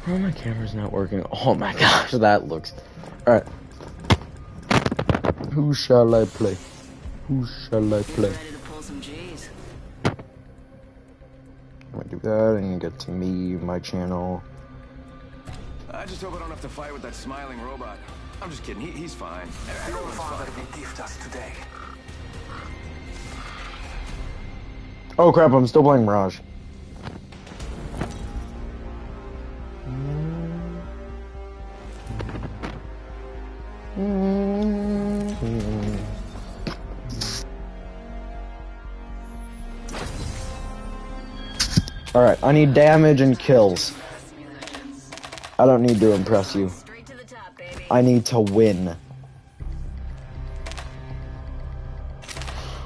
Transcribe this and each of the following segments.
Oh, my camera's not working. Oh my gosh, that looks... Alright. Who shall I play? Who shall I play? Ready to pull some G's. I'm gonna do that and get to me, my channel. I just hope I don't have to fight with that smiling robot. I'm just kidding, he's fine. Your father relieved us today. Oh crap, I'm still playing Mirage. Alright, I need damage and kills. I don't need to impress you. Straight to the top, baby. I need to win.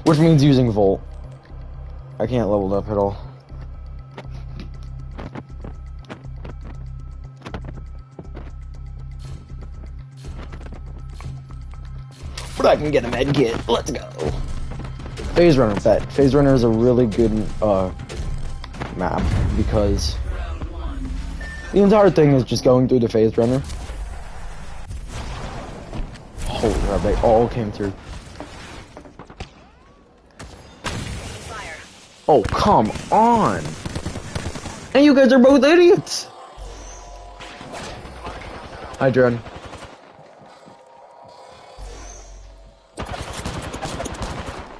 Which means using Volt. I can't level up at all. But I can get a med kit. Let's go. Phase Runner bet. Phase Runner is a really good map because the entire thing is just going through the Phase Runner. Holy crap, they all came through. Fire. Oh, come on! And you guys are both idiots! Hi, drone.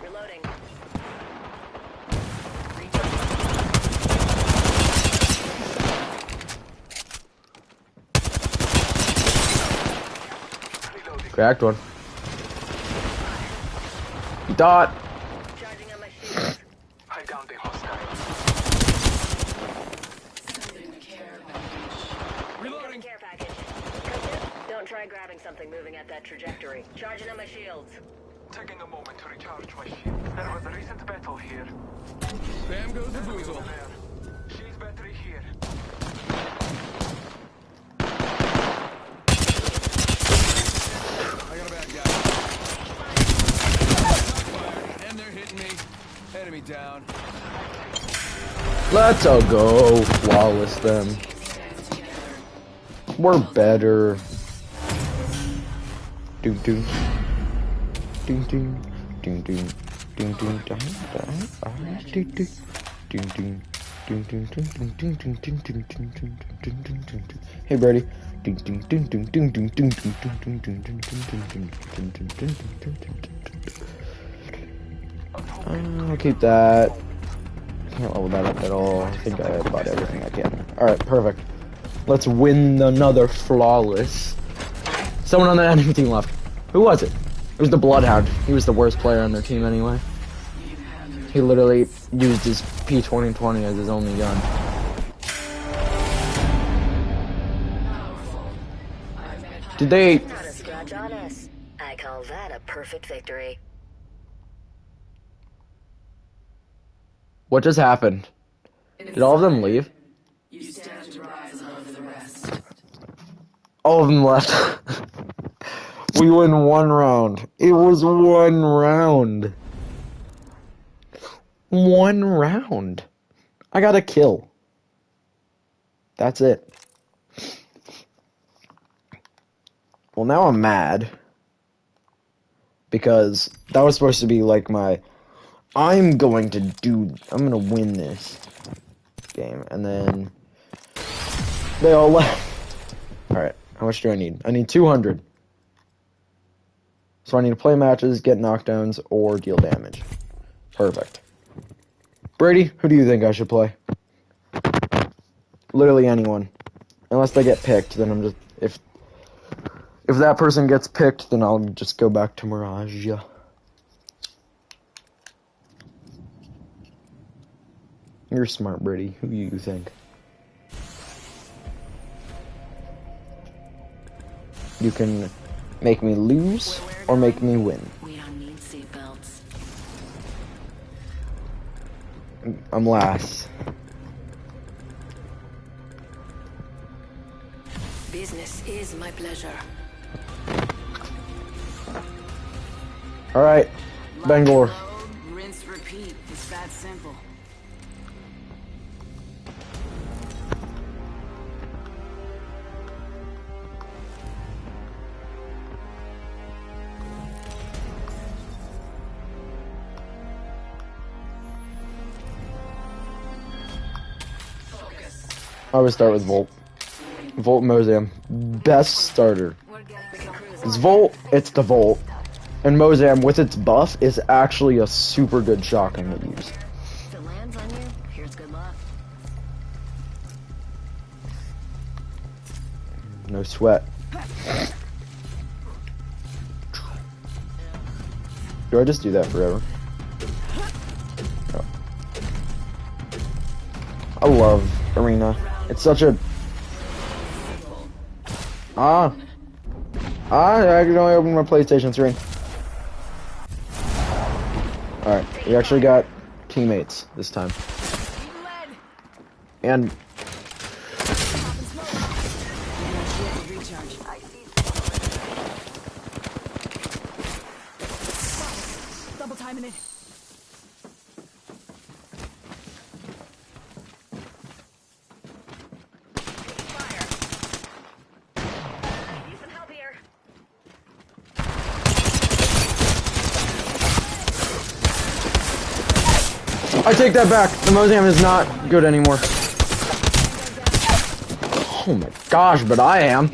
Reloading. Cracked one. Dot. Charging on my shield. I downed the hostile. Reloading. Care package. Don't try grabbing something moving at that trajectory. Charging on my shields. Taking a moment to recharge my shield. There was a recent battle here. Bam goes the Enemy boozle. over there. Shield battery here. I got a bad guy. And they're hitting me. Enemy down. Let's all go. Flawless them. We're better. Doom doom. Doom doom. Doom doom. Doom doom. Doom doom. Doom doom. Doom doom. Doom doom. Doom doom. Doom doom. Doom doom. Doom doom. Doom doom. Hey, Brady. Doom doom. Doom doom. Doom doom. Doom doom. Doom doom. Doom doom. Doom doom. Doom doom. Doom doom. I'll keep that. Can't level that up at all. I think I bought everything I can. Alright, perfect. Let's win another flawless. Someone on the enemy team left. Who was it? It was the Bloodhound. He was the worst player on their team anyway. He literally used his P2020 as his only gun. Did they... Not a scratch on us. I call that a perfect victory. What just happened? Did all of them leave? You stand to rise above the rest. All of them left. We win one round. It was one round. One round. I got a kill. That's it. Well, now I'm mad. Because that was supposed to be like my... I'm going to win this game. And then... they all left. Alright, how much do I need? I need 200. So I need to play matches, get knockdowns, or deal damage. Perfect. Brady, who do you think I should play? Literally anyone. Unless they get picked, then I'm just... If that person gets picked, then I'll just go back to Mirage. You're smart, Brady. Who do you think? You can make me lose or make me win. We don't need seatbelts. I'm last. Business is my pleasure. Alright, Bangor. Load, rinse, repeat. It's that simple. I would start with Volt. Volt Mozam. Best starter. We're getting some cruise. It's Volt, it's the Volt. And Mozam, with its buff, is actually a super good shotgun to use. If it lands on you, here's good luck. No sweat. Do I just do that forever? Oh. I love Arena. It's such a... I can only open my PlayStation 3. Alright, we actually got teammates this time. And... Double timing it. Fire. Need some help here. I take that back. The Mozam is not good anymore. Oh my gosh, but I am.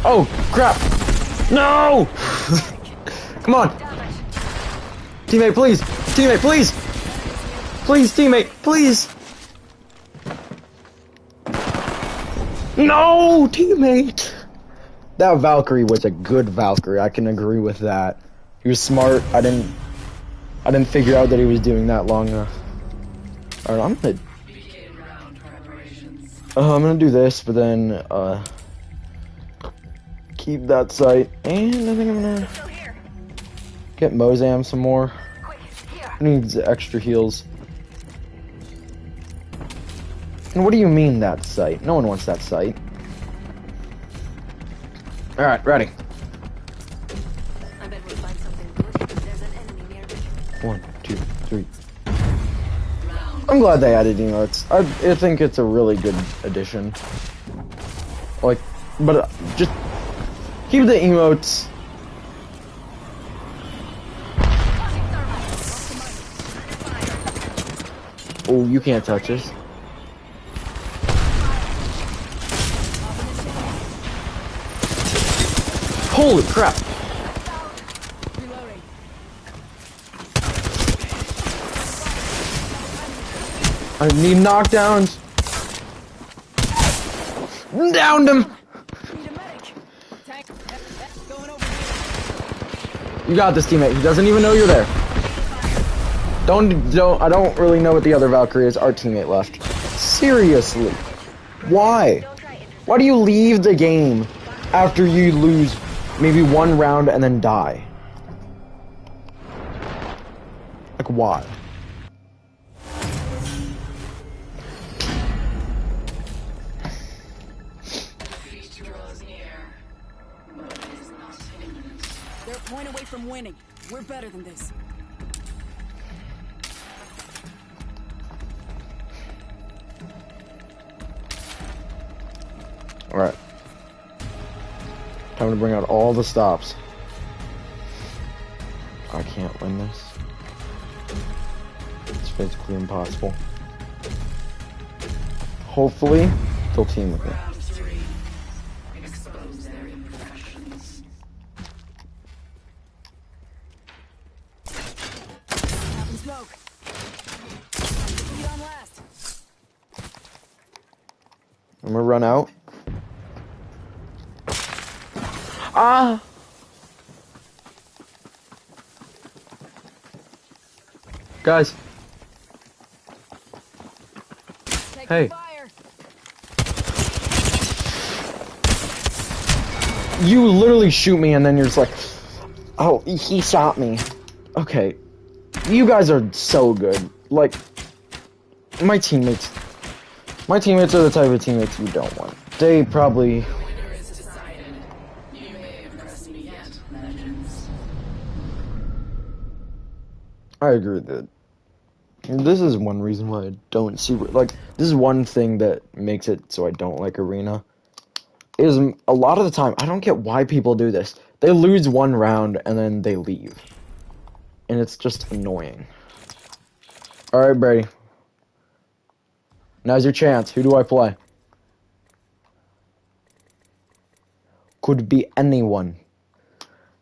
Oh, crap. No! Come on. Teammate, please. Teammate, please. Please, teammate, please. No, teammate. That Valkyrie was a good Valkyrie. I can agree with that. He was smart. I didn't figure out that he was doing that long enough. Alright, I'm gonna do this, but then keep that sight, and I think I'm gonna get Mozam some more. He needs extra heals. And what do you mean that sight? No one wants that sight. Alright, ready. I bet we'll find something good because there's an enemy nearby. 1, 2, 3. I'm glad they added emotes. I think it's a really good addition. Like, but just keep the emotes. Oh, you can't touch this. Holy crap! I need knockdowns. Downed him. You got this, teammate. He doesn't even know you're there. I don't really know what the other Valkyrie is. Our teammate left. Seriously. Why? Why do you leave the game after you lose maybe one round and then die? Like, why? They're a point away from winning. We're better than this. Alright. Time to bring out all the stops. I can't win this. It's physically impossible. Hopefully, they'll team with me. Expose their imperfections. Having smoke. Lead on last. I'm gonna run out. Ah! Guys. Take Hey. fire. You literally shoot me and then you're just like, oh, he shot me. Okay. You guys are so good. Like, my teammates are the type of teammates you don't want. They probably... Winner is decided. You may impress me yet, legends. I agree with that. This is one reason why I don't see... Like, this is one thing that makes it so I don't like Arena. Is a lot of the time, I don't get why people do this. They lose one round and then they leave. and it's just annoying. Alright, Brady. Now's your chance. Who do I play? Could be anyone.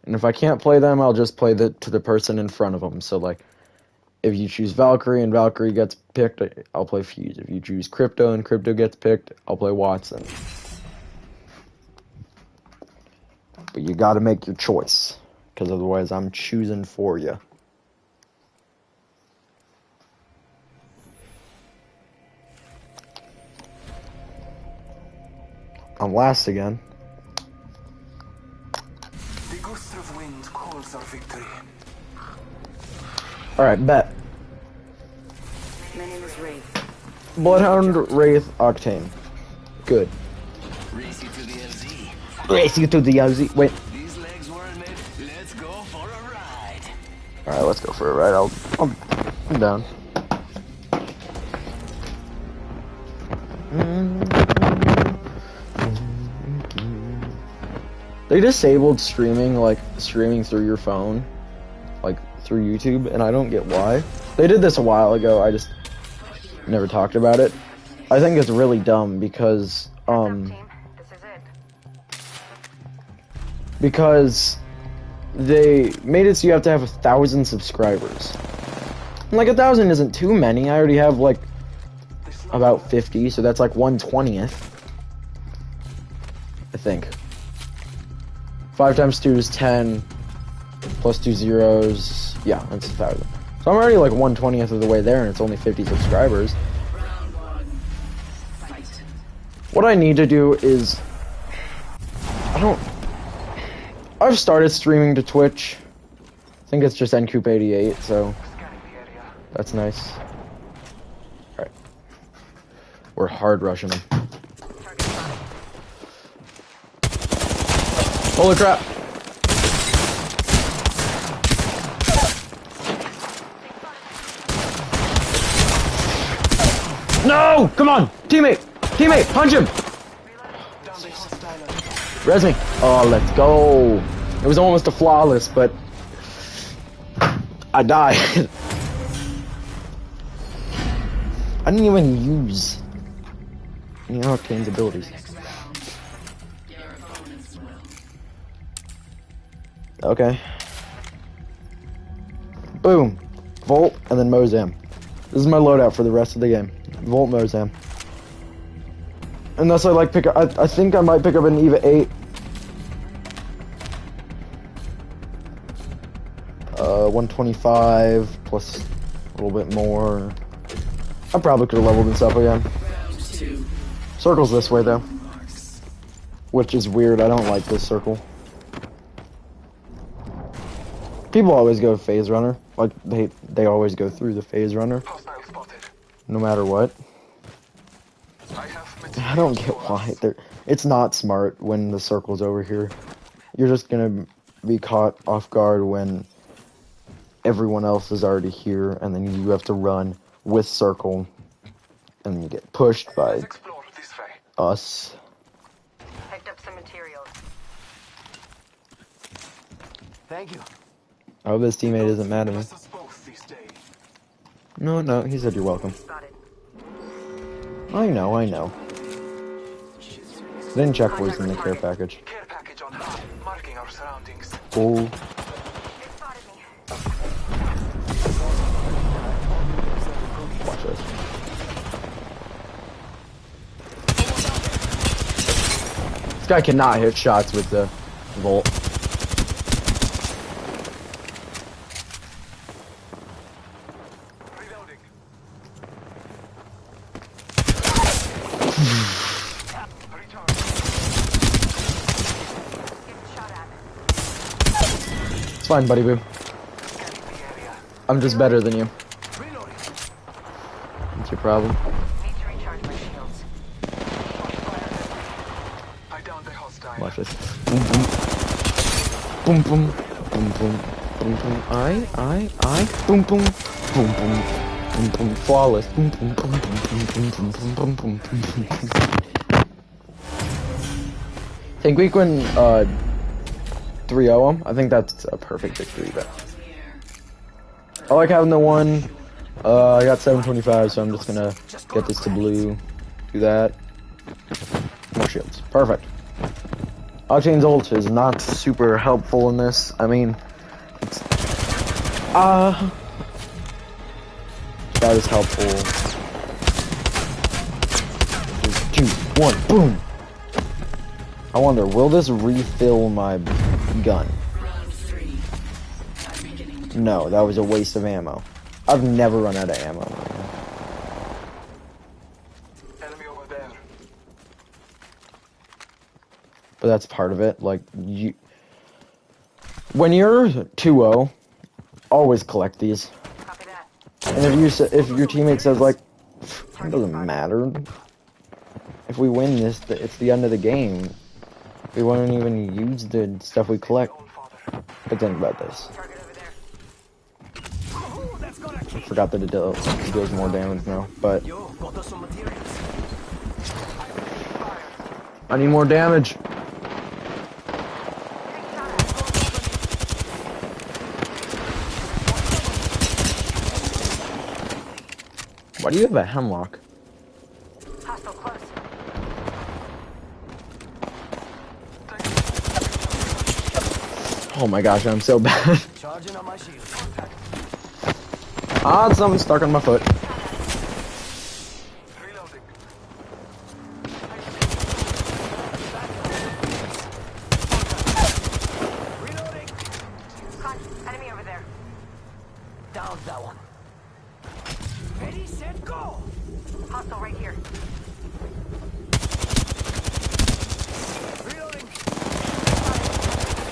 And if I can't play them, I'll just play to the person in front of them. So, like, if you choose Valkyrie and Valkyrie gets picked, I'll play Fuse. If you choose Crypto and Crypto gets picked, I'll play Watson. But you gotta make your choice, because otherwise I'm choosing for you. I'm last again. The gust of wind calls our victory. Alright, bet. My name is Wraith. Bloodhound, Wraith, Octane. Good. Race you to the LZ. Race you to the LZ. Wait. These legs weren't made. Let's go for a ride. Alright, let's go for a ride. I'm down. They disabled streaming, like, streaming through your phone. Like, through YouTube, and I don't get why. They did this a while ago, I just never talked about it. I think it's really dumb because, because they made it so you have to have 1,000 subscribers. And like 1,000 isn't too many. I already have like about 50, so that's like 1/20th. I think. 5 times 2 is 10, plus 2 zeros. Yeah, that's 1,000. So I'm already like 1/20th of the way there, and it's only 50 subscribers. What I need to do is, I've started streaming to Twitch. I think it's just ncoop88, so that's nice. Alright. We're hard rushing them. Holy crap! No! Come on! Teammate! Teammate! Punch him! Res me! Oh, let's go! It was almost a flawless, but I died. I didn't even use Octane's abilities. Okay. Boom. Volt, and then Mozam. This is my loadout for the rest of the game. Volt, Mozam. Unless I like pick up, I think I might pick up an EVA 8. 125 plus a little bit more. I probably could have leveled this up again. Circle's this way though, which is weird. I don't like this circle. People always go phase runner, like they always go through the phase runner, no matter what. I don't get why. It's not smart when the circle's over here. You're just gonna be caught off guard when everyone else is already here, and then you have to run with circle, and then you get pushed by us. Picked up some materials. Thank you. I hope this teammate isn't mad at me. No, he said you're welcome. I know. I didn't check what's in the care package. Care package on high, marking our surroundings. Cool. Watch this. This guy cannot hit shots with the Volt. It's fine, buddy boo. I'm just better than you. What's your problem? Need to recharge my shields. I downed the hostile. Watch this. Boom boom. Boom boom. Boom boom. Boom boom. I. Boom boom. Boom boom. Boom boom. Flawless. Boom boom. Boom boom. Boom boom. Boom boom. Boom boom. Think we can 3-0 him? I think that's a perfect victory bet. I like having the one. I got 725, so I'm just gonna get this to blue. Do that. More shields. Perfect. Octane's ult is not super helpful in this. I mean, it's, that is helpful. 3, 2, 1, boom! I wonder, will this refill my gun? Round 3. I'm beginning to No, that was a waste of ammo. I've never run out of ammo. Enemy over there. But that's part of it. Like, when you're 2-0, always collect these. Copy that. And if your teammate says like, it doesn't matter. If we win this, it's the end of the game. We won't even use the stuff we collect. Own father. But think about this. Target over there. I forgot that it deals more damage now. But I need more damage. Why do you have a hemlock? Hostile close. Oh my gosh, I'm so bad. Charging on my shield. Something's stuck on my foot. Reloading. Reloading. Enemy over there. Down that one. Ready, set, go. Hostile right here. Reloading.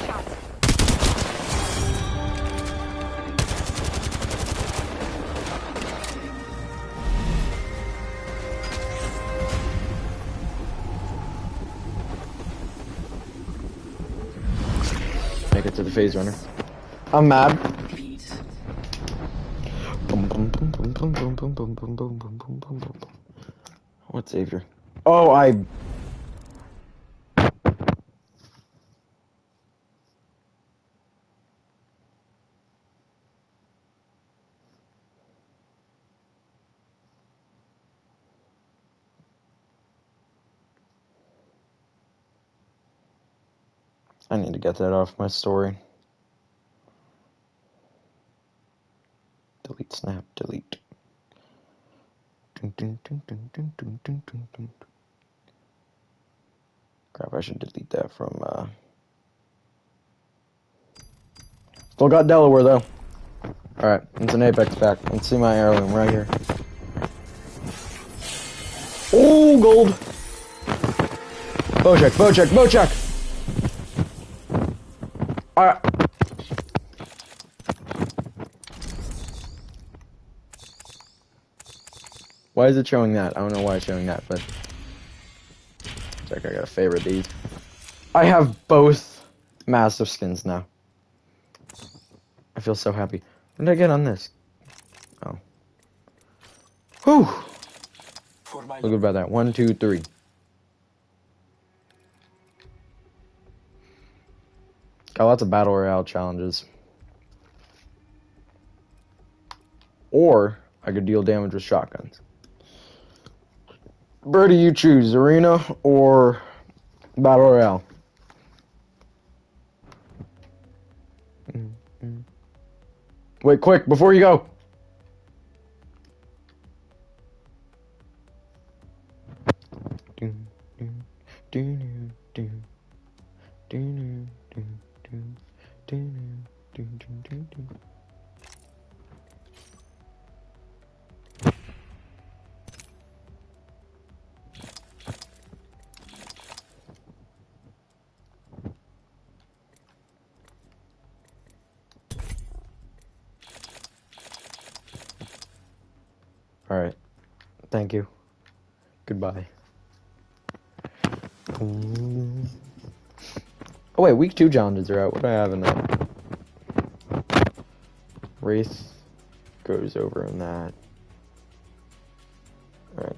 Shots. Make it to the phase runner. I'm mad. repeat. What savior? Oh, I need to get that off my story. Delete snap, delete. Crap, I should delete that from, Still got Delaware, though. Alright, it's an Apex pack. Let's see my heirloom right here. Oh, gold! Bow check, bow check, bow check! Alright. Why is it showing that? I don't know why it's showing that, but... It's like I gotta favorite these. I have both massive skins now. I feel so happy. When did I get on this? Oh. Whew! For my Feel good about that. 1, 2, 3. Got lots of battle royale challenges. Or I could deal damage with shotguns. Where do you choose, arena or battle royale? Wait, quick, before you go. Alright. Thank you. Goodbye. Oh wait, week 2 challenges are out. What do I have in that? Wraith goes over in that. Alright.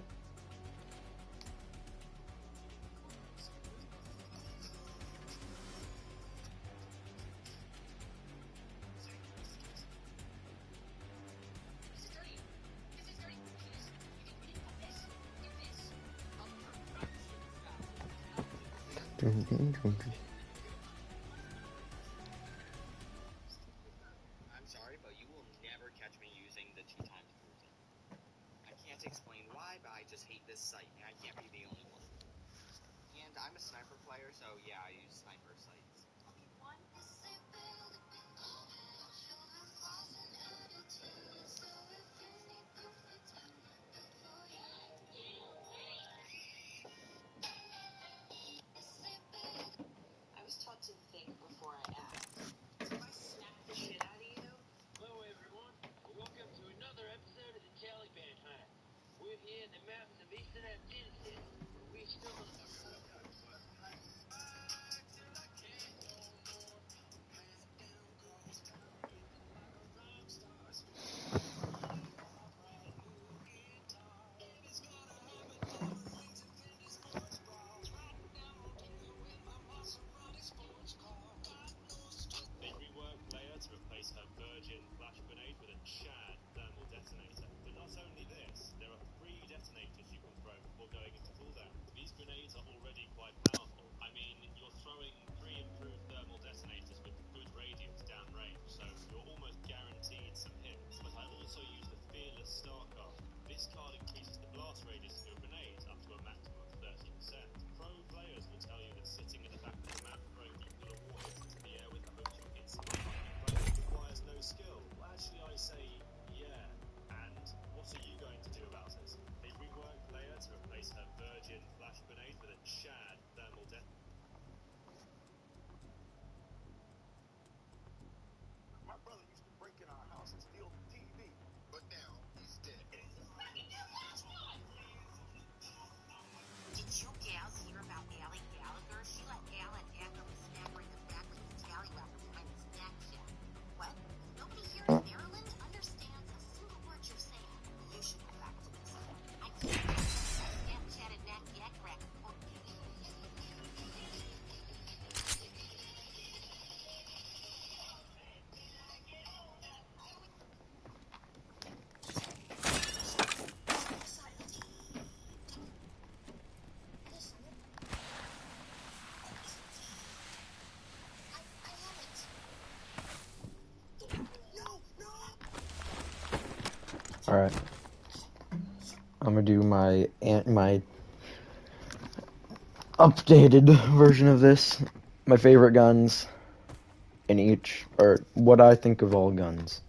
sorry, but you will never catch me using the 2 times cruising. I can't explain why, but I just hate this sight, and I can't be the only one. And I'm a sniper player, so yeah, I use sniper sights. I was taught to think before I act. So if I smack the shit out of you, Hello, everyone. Welcome to another episode of the Taliban Hunt. We're here in the mountains of eastern Afghanistan, where we stumbled. They reworked Leia to replace her Virgin flash grenade with a Chad thermal detonator. But not only this, there are 3 detonators you can throw before going into cooldown. These grenades are already quite powerful. I mean, you're throwing 3 improved thermal detonators with good radius downrange, so you're almost guaranteed some hits. But I also use the Fearless Star card. This card increases the blast radius of your grenades up to a maximum of 30%. Pro players will tell you that sitting at the back of the map throwing nuclear warheads into the air with the hope you'll hit someone requires no skill. Well, actually, I say, yeah. And what are you going to do about it? They reworked Leia to replace her Virgin flash grenade with a Chad thermal detonator. My brother used to break in our house and steal the TV, but now he's dead. Did you gals hear about Allie Gallagher? She let Alan Acker smack her in the back with the tallywhacker behind his neck check. What? Nobody here in Maryland understands a single word you're saying. You should go back to this. I can't Snapchatted Mac Yak Rack. Alright. I'm gonna do my updated version of this. My favorite guns in each, or what I think of all guns.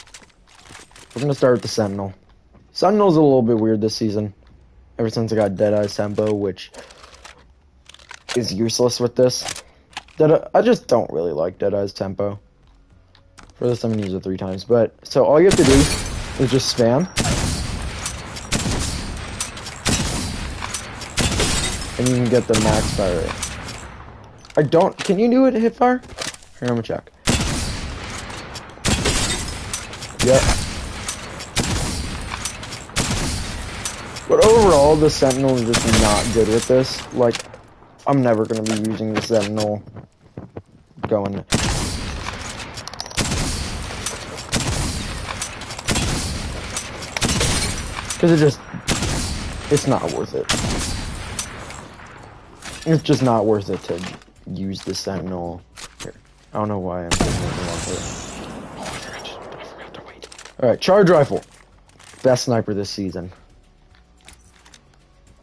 We're gonna start with the Sentinel. Sentinel's a little bit weird this season. Ever since I got Deadeye's Tempo, which is useless with this. I just don't really like Deadeye's Tempo. For this, I'm gonna use it 3 times. But, so all you have to do is just spam. And you can get the max fire rate. Can you do it hip fire? Here, I'm gonna check. Yep. But overall, the Sentinel is just not good with this. Like, I'm never gonna be using the Sentinel going. Because it's not worth it. It's just not worth it to use the Sentinel. Here. I don't know why I'm doing it. Oh, I forgot to wait. Alright, Charge Rifle. Best sniper this season.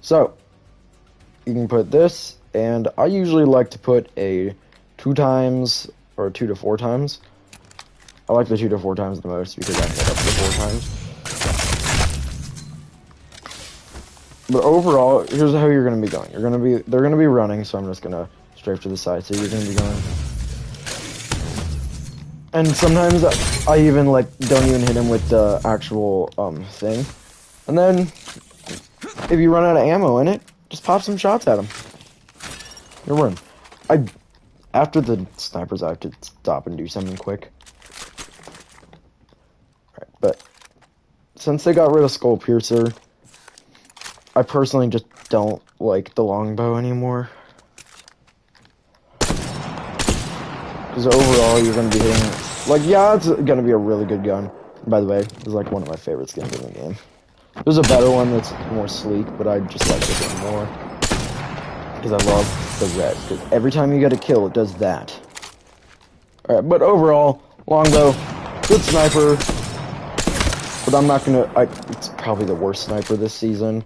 So, you can put this, and I usually like to put a 2 times or 2 to 4 times. I like the 2 to 4 times the most because I hit up to 4 times. But overall, here's how you're gonna be going. They're gonna be running, so I'm just gonna strafe to the side. So you're gonna be going, and sometimes I even don't even hit him with the actual thing. And then if you run out of ammo in it, just pop some shots at him. You're winning. After the snipers, I have to stop and do something quick. Alright, but since they got rid of Skull Piercer, I personally just don't like the longbow anymore. Because overall, you're going to be hitting... yeah, it's going to be a really good gun. By the way, it's one of my favorite skins in the game. There's a better one that's more sleek, but I just like this one more. because I love the red. Because every time you get a kill, it does that. Alright, but overall, longbow, good sniper. But I'm not gonna. It's probably the worst sniper this season.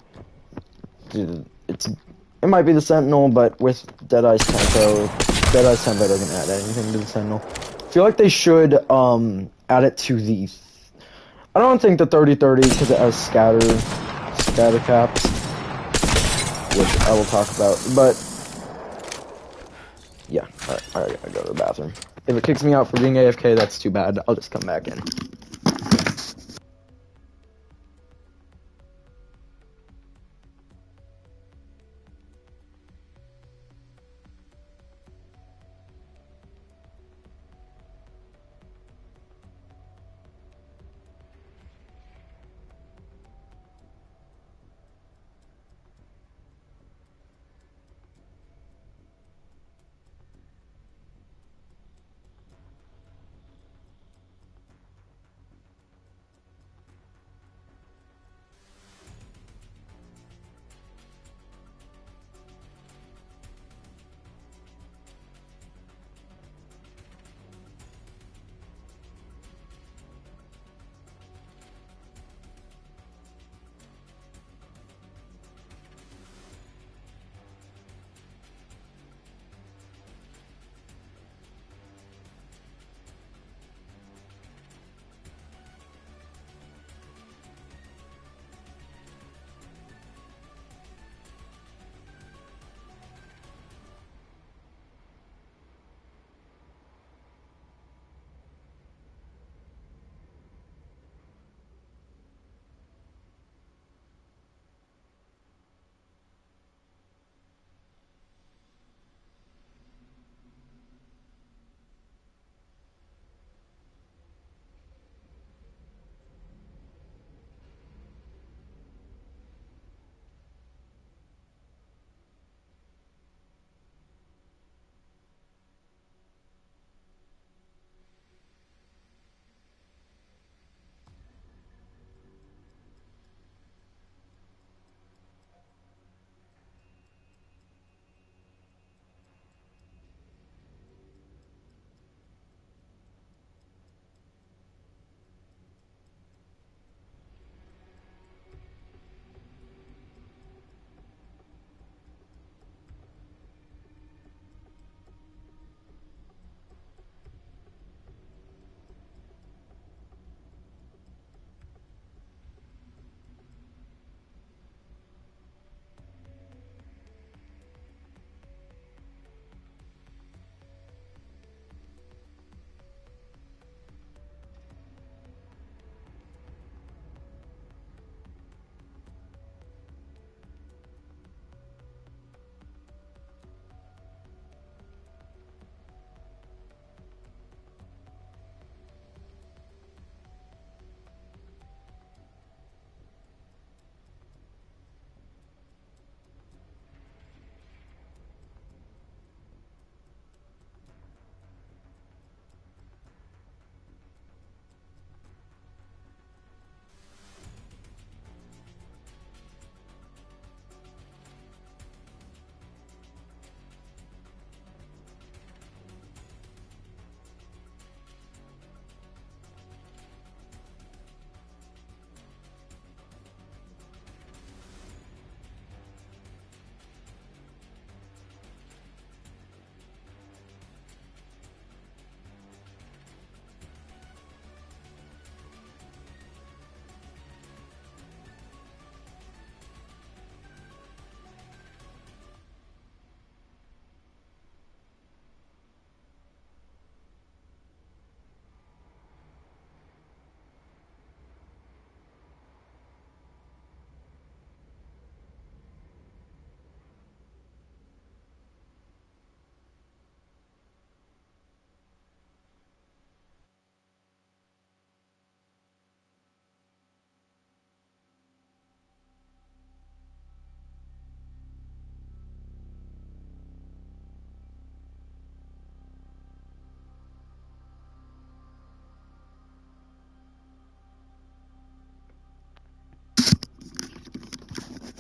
Dude, it might be the Sentinel, but with Deadeye's Tempo doesn't add anything to the Sentinel. I feel like they should add it to the. I don't think the 30-30 because it has scatter caps, which I will talk about. But yeah, alright, I gotta go to the bathroom. If it kicks me out for being AFK, that's too bad. I'll just come back in.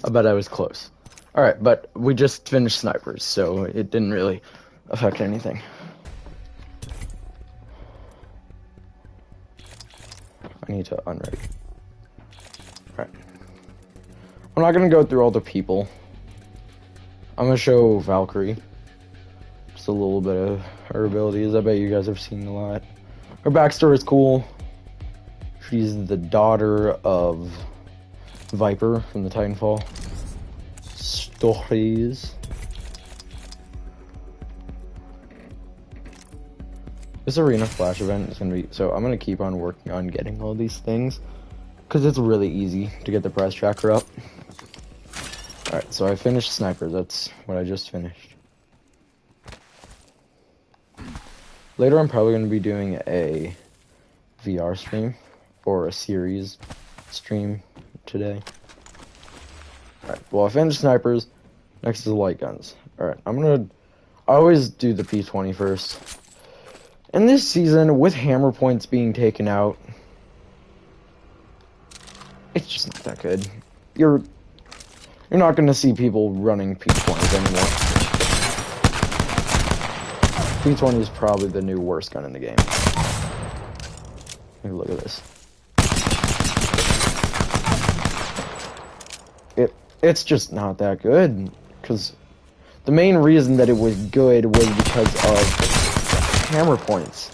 I bet I was close. Alright, but we just finished snipers, so it didn't really affect anything. I need to unready. Alright. I'm not gonna go through all the people. I'm gonna show Valkyrie. Just a little bit of her abilities. I bet you guys have seen a lot. Her backstory is cool. She's the daughter of Viper from the Titanfall stories. This arena flash event is gonna be, so I'm gonna keep on working on getting all these things because it's really easy to get the prize tracker up. Alright, so I finished snipers. That's what I just finished. Later I'm probably gonna be doing a VR stream or a series stream today. Alright, well I finished snipers. Next is the light guns. Alright, I always do the P20 first. In this season, with hammer points being taken out, it's just not that good. You're not gonna see people running P20s anymore. P20 is probably the new worst gun in the game. Hey, look at this. It's just not that good, because the main reason that it was good was because of hammer points,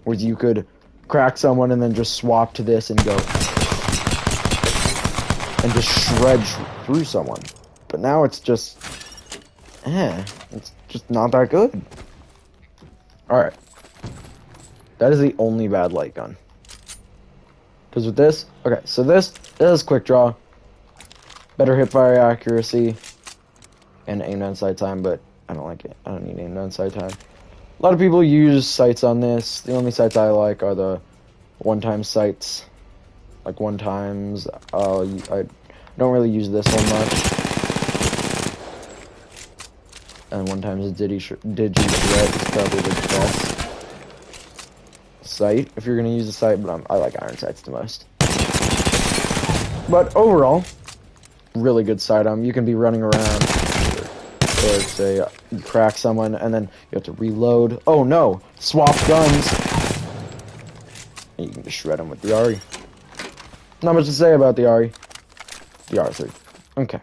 where you could crack someone and then just swap to this and go and just shred through someone. But now it's just it's just not that good. Alright, that is the only bad light gun, because with this, okay, so this is quick draw, better hipfire accuracy and aim down sight time, but I don't like it. I don't need aim down sight time. A lot of people use sights on this. The only sights I like are the one-time sights. Like one-times. I don't really use this one much. And one-times Digi Shred is probably the best sight if you're going to use a sight, but I like iron sights the most. But overall, really good sidearm. You can be running around, or say you crack someone and then you have to reload. Oh no, swap guns, and you can just shred them with the RE. Not much to say about the RE. The R3. Okay,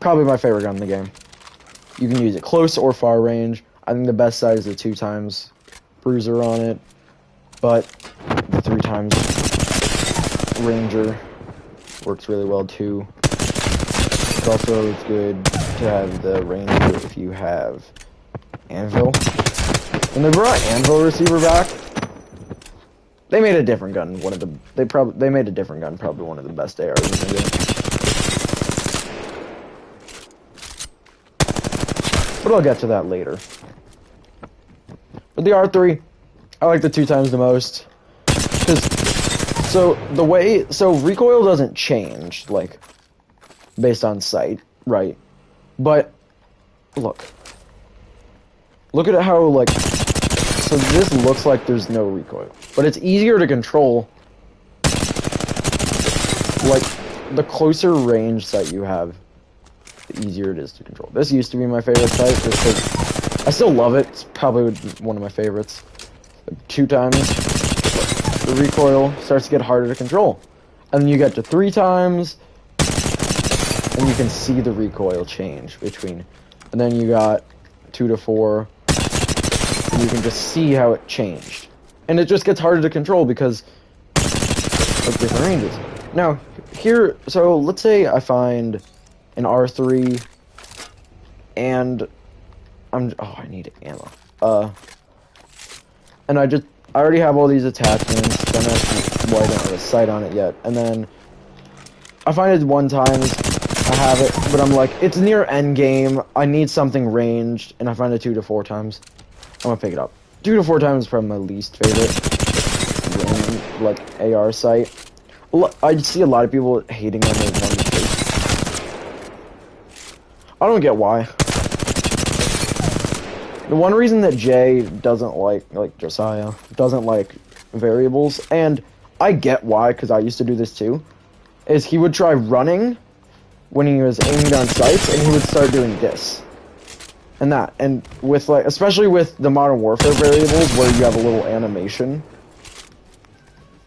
probably my favorite gun in the game. You can use it close or far range. I think the best sight is the 2x bruiser on it, but the 3x ranger works really well too. It's also good to have the ranger if you have Anvil. When they brought Anvil receiver back, they made a different gun. They made a different gun, probably one of the best ARs in the game. But I'll get to that later. But the R3, I like the 2x the most. So recoil doesn't change, like, based on sight, right? But, look at how, like, so this looks like there's no recoil, but it's easier to control, like, the closer range sight you have, the easier it is to control. This used to be my favorite sight, just because I still love it. It's probably one of my favorites. 2x, the recoil starts to get harder to control. And then you get to 3x, and you can see the recoil change between. And then you got 2 to 4, and you can just see how it changed. And it just gets harder to control because of different ranges. Now, here, so let's say I find an R3, and I need ammo. And I already have all these attachments, don't have, well, I don't have a sight on it yet, and then I find it 1x, I have it, but I'm like, it's near end game, I need something ranged, and I find it 2 to 4x, I'm gonna pick it up. 2 to 4x is probably my least favorite, like, AR sight. I see a lot of people hating on the 1 to 2. I don't get why. The one reason that Jay doesn't like Josiah, doesn't like variables, and I get why, because I used to do this too, is he would try running, when he was aiming down sights, and he would start doing this. And that. And with, like, especially with the Modern Warfare variables, where you have a little animation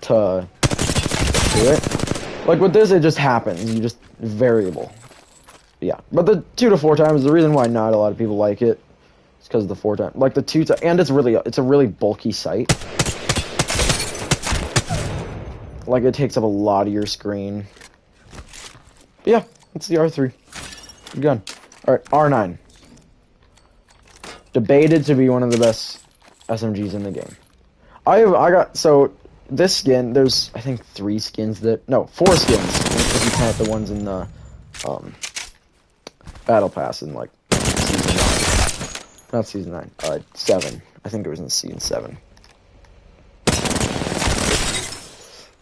to do it. Like, with this, it just happens. You just, variable. Yeah. But the 2 to 4 times, the reason why not a lot of people like it, is because of the 4 times. Like, the 2 times, and it's a really bulky sight. Like, it takes up a lot of your screen. But yeah, it's the R3. Good gun. Alright, R9. Debated to be one of the best SMGs in the game. So, this skin, there's, I think, 4 skins, if you count the ones in the, Battle Pass in, like, Season 9. Not Season 9, 7. I think it was in Season 7.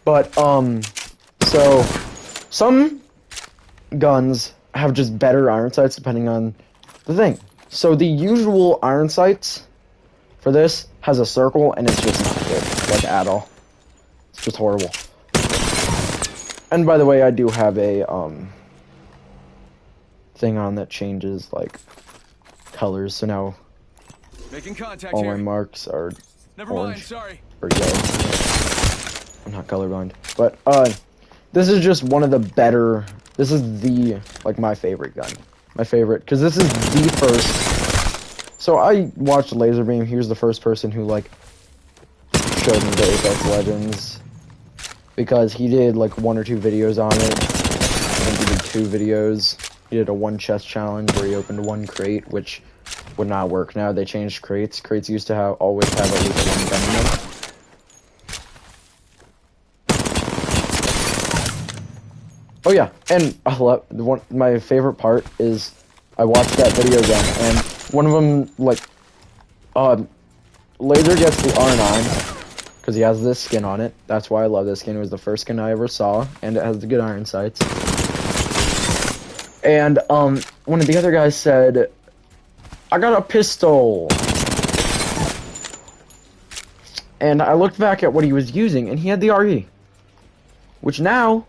But, so, some guns have just better iron sights depending on the thing. So the usual iron sights for this has a circle, and it's just not good, like, at all. It's just horrible. And by the way, I do have a, thing on that changes, like, colors, so now Making contact all here. my marks are Never mind, orange sorry. or yellow. I'm not colorblind. But, this is just one of the better, this is the, like, my favorite gun. My favorite, because this is the first, so I watched Laserbeam, he was the first person who, like, showed me the Apex Legends, because he did, like, 1 or 2 videos on it. I think he did 2 videos. He did a 1 chest challenge where he opened 1 crate, which would not work now. They changed crates. Crates used to always have at least 1 gun in them. Oh yeah, and my favorite part is I watched that video again, and one of them, like, Laser gets the R9 because he has this skin on it. That's why I love this skin. It was the first skin I ever saw, and it has the good iron sights. And one of the other guys said, "I got a pistol." And I looked back at what he was using, and he had the RE, which now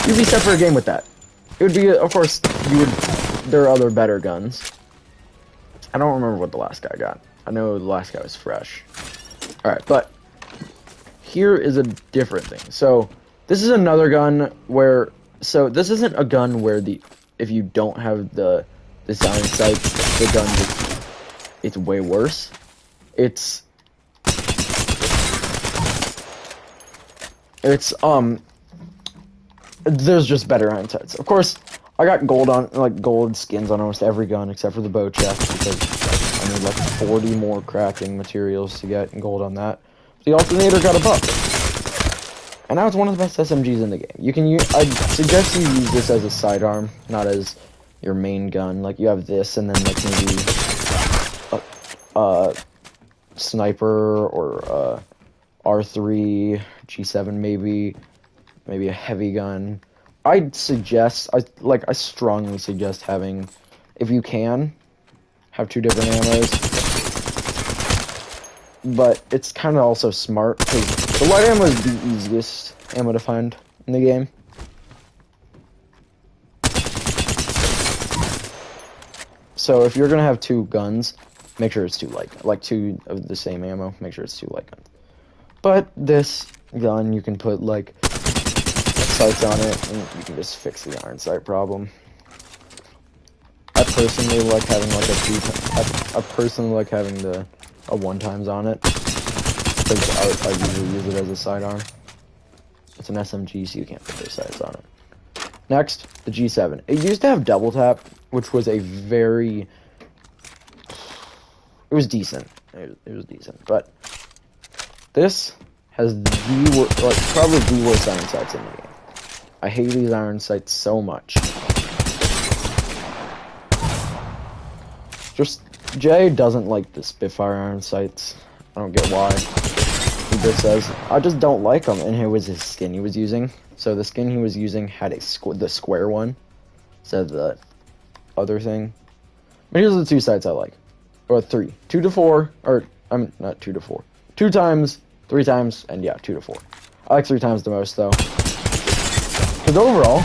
you'd be set for a game with that. It would be, of course, there are other better guns. I don't remember what the last guy got. I know the last guy was fresh. Alright, but here is a different thing. So, this is another gun where, so this isn't a gun where if you don't have the iron sights, the gun it's way worse. There's just better iron sights. Of course, I got gold skins on almost every gun except for the bow chest because I need like 40 more crafting materials to get gold on that. The alternator got a buck. And now it's one of the best SMGs in the game. I'd suggest you use this as a sidearm, not as your main gun. Like, you have this and then like maybe a sniper or R3, G7 maybe a heavy gun. I strongly suggest having, if you can, have 2 different ammos. But it's kind of also smart, because the light ammo is the easiest ammo to find in the game. So if you're going to have 2 guns, make sure it's 2 light, like 2 of the same ammo, make sure it's 2 light guns. But this gun, you can put, like, sights on it, and you can just fix the iron sight problem. I personally like having, like, a 1 times on it, because I usually use it as a sidearm. It's an SMG, so you can't put those sights on it. Next, the G7. It used to have double tap, which was it was decent. It was decent, but this has probably the worst iron sights in the game. I hate these iron sights so much. Jay doesn't like the Spitfire iron sights. I don't get why. He just says, I just don't like them. And here was his skin he was using. So the skin he was using had the square one. Instead of the other thing. But here's the 2 sights I like. Or 3. 2 to 4. Or, I mean, not 2 to 4. 2 times, 3 times, and yeah, 2 to 4. I like 3 times the most, though. Because overall,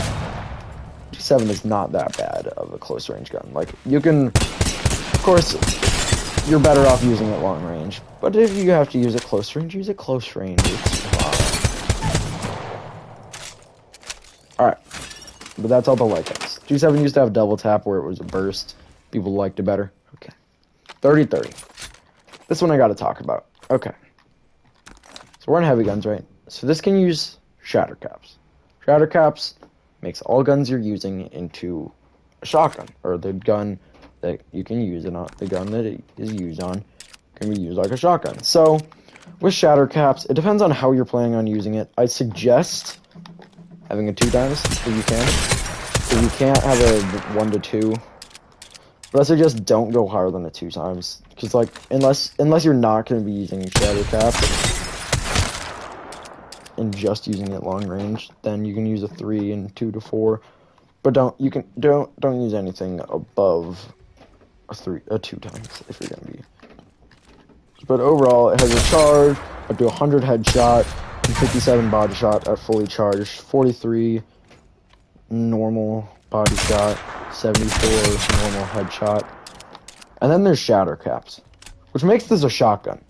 2.7 is not that bad of a close range gun. Like, you can, of course, you're better off using it long range. But if you have to use it close range, use it close range. It's fine. Alright. But that's all the light guns. 2.7 used to have double tap where it was a burst. People liked it better. Okay. 30-30. This one I gotta talk about. Okay. So we're in heavy guns, right? So this can use shatter caps. Shatter caps makes all guns you're using into a shotgun, or the gun that you can use it on. The gun that it is used on can be used like a shotgun. So with shatter caps, it depends on how you're planning on using it. I suggest having a 2x if you can. If you can't, have a 1 to 2. But I suggest don't go higher than a 2x, because like unless you're not going to be using shatter caps and just using it long range, then you can use a 3 and 2 to 4. But don't use anything above a 2x if you're going to be. But overall, it has a charge up to 100 headshot and 57 body shot at fully charged, 43 normal body shot, 74 normal headshot, and then there's shatter caps, which makes this a shotgun.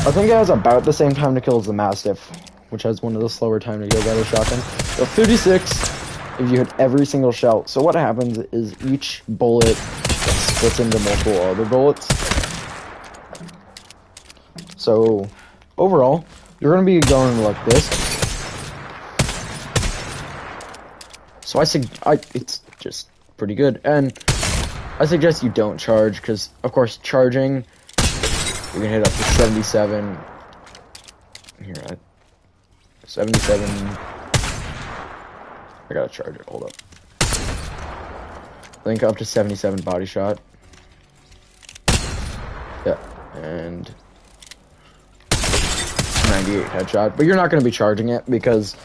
I think it has about the same time to kill as the Mastiff, which has one of the slower time to kills out of shotgun. So 56 if you hit every single shell. So what happens is each bullet splits into multiple other bullets. So overall, you're going to be going like this. So it's just pretty good, and I suggest you don't charge, because of course charging, you can hit up to 77. Here, 77. I gotta charge it. Hold up. I think up to 77 body shot. Yeah, and 98 headshot. But you're not gonna be charging it, because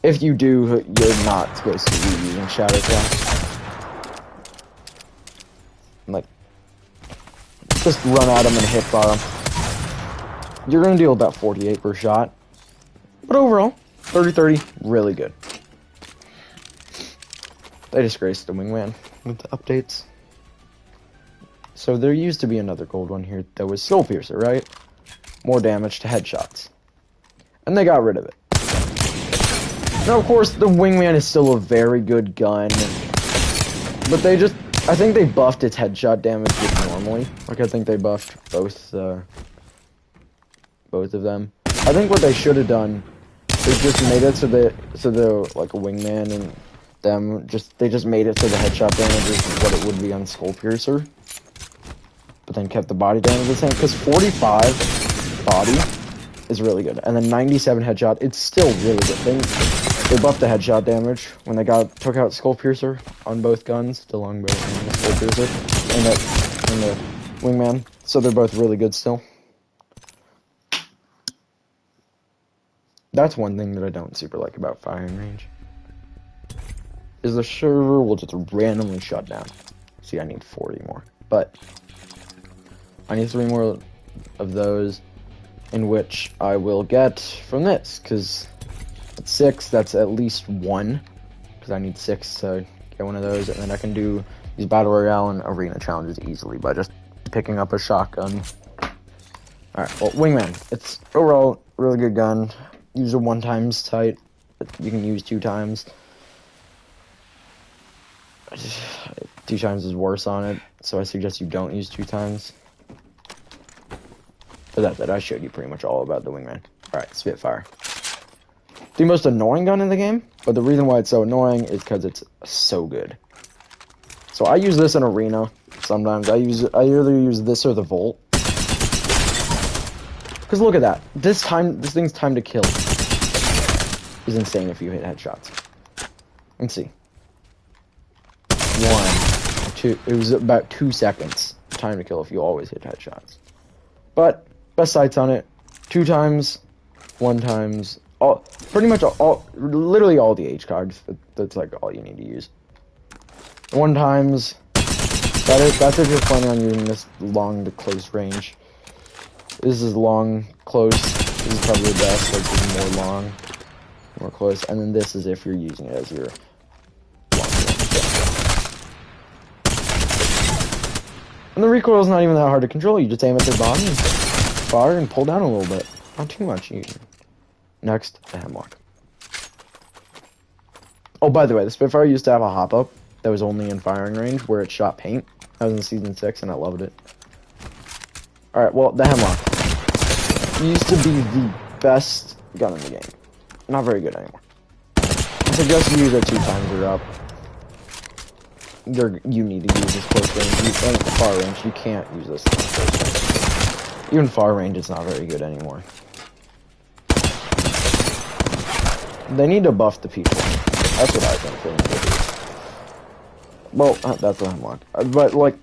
if you do, you're not supposed to be using shatter caps. Like, just run at them and hit fire them. You're gonna deal about 48 per shot. But overall, 30-30, really good. They disgraced the Wingman with the updates. So there used to be another gold one here that was Skull Piercer, right? More damage to headshots. And they got rid of it. Now, of course, the Wingman is still a very good gun, but I think they buffed its headshot damage just normally. Like, I think they buffed both of them. I think what they should have done is just made it so the like, a Wingman and them, they just made it so the headshot damage is what it would be on Skull Piercer, but then kept the body damage the same, because 45 body is really good, and then 97 headshot, it's still really good. They buffed the headshot damage when they took out Skull Piercer on both guns, the longbow and the Skull Piercer, and the Wingman. So they're both really good still. That's one thing that I don't super like about firing range, is the server will just randomly shut down. See, I need 40 more, but I need 3 more of those, in which I will get from this, because at 6, that's at least 1, because I need 6 to get one of those, and then I can do these Battle Royale and Arena challenges easily by just picking up a shotgun. Alright, well, Wingman, it's overall a really good gun. Use a 1x tight, you can use 2x. 2x is worse on it, so I suggest you don't use 2x. But that's it, I showed you pretty much all about the Wingman. Alright, Spitfire. The most annoying gun in the game, but the reason why it's so annoying is because it's so good. So I use this in Arena. Sometimes I either use this or the Volt. Because look at that. This thing's time to kill is insane if you hit headshots. Let's see. 1, 2. It was about 2 seconds time to kill if you always hit headshots. But best sights on it. 2x, 1x. Pretty much literally all the H cards. That's like all you need to use. 1x. That's if you're planning on using this long to close range. This is long, close. This is probably the best. Like, this is more long. more close, and then this is if you're using it as your and the recoil is not even that hard to control. You just aim at their body and fire and pull down a little bit. Not too much. Next, the Hemlock. Oh, by the way, the Spitfire used to have a hop-up that was only in firing range where it shot paint. That was in Season 6, and I loved it. Alright, well, the Hemlock used to be the best gun in the game. Not very good anymore. I suggest you use it 2 times or up. You need to use this close range. And far range, you can't use this close range. Even far range, it's not very good anymore. They need to buff the people. That's what I think they need to do. Well, that's the Hemlock. But, like...